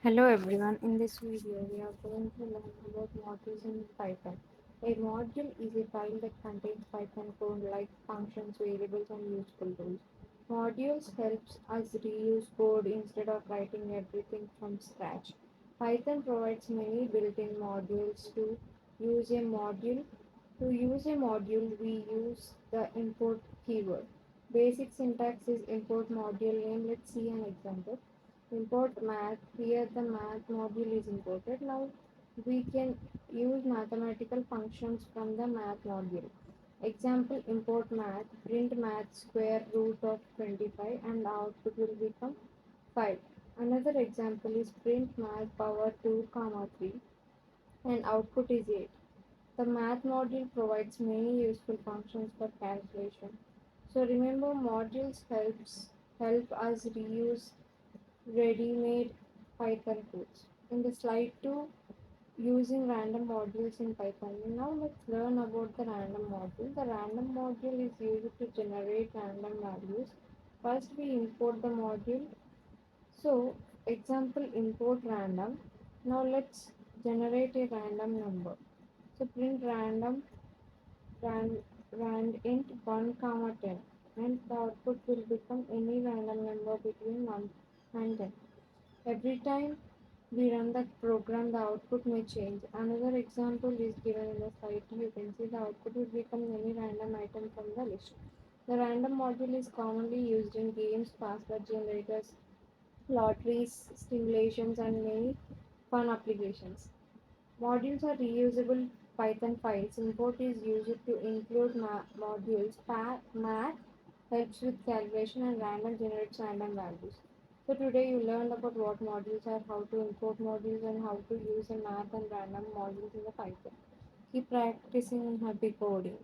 Hello everyone, in this video we are going to learn about modules in Python. A module is a file that contains Python code like functions, variables and useful tools. Modules helps us reuse code instead of writing everything from scratch. Python provides many built-in modules use a module. To use a module, we use the import keyword. Basic syntax is import module name. Let's see an example. Import math. Here the math module is imported. Now we can use mathematical functions from the math module. Example, import math, print math square root of 25 and output will become 5. Another example is print math power 2 comma 3 and output is 8. The math module provides many useful functions for calculation. So remember, help us reuse ready-made Python codes. In the slide 2, using random modules in Python. Now let's learn about the random module. The random module is used to generate random values. First we import the module. So example, import random. Now let's generate a random number. So print rand int 1 comma 10 and the output will become any random number between 1 and 10. Every time we run the program, the output may change. Another example is given in the slide. You can see the output will become any random item from the list. The random module is commonly used in games, password generators, lotteries, simulations, and many fun applications. Modules are reusable Python files. Import is used to include modules. Math helps with calculation and random generates random values. So today you learned about what modules are, how to import modules and how to use a math and random modules in the Python. Keep practicing and happy coding.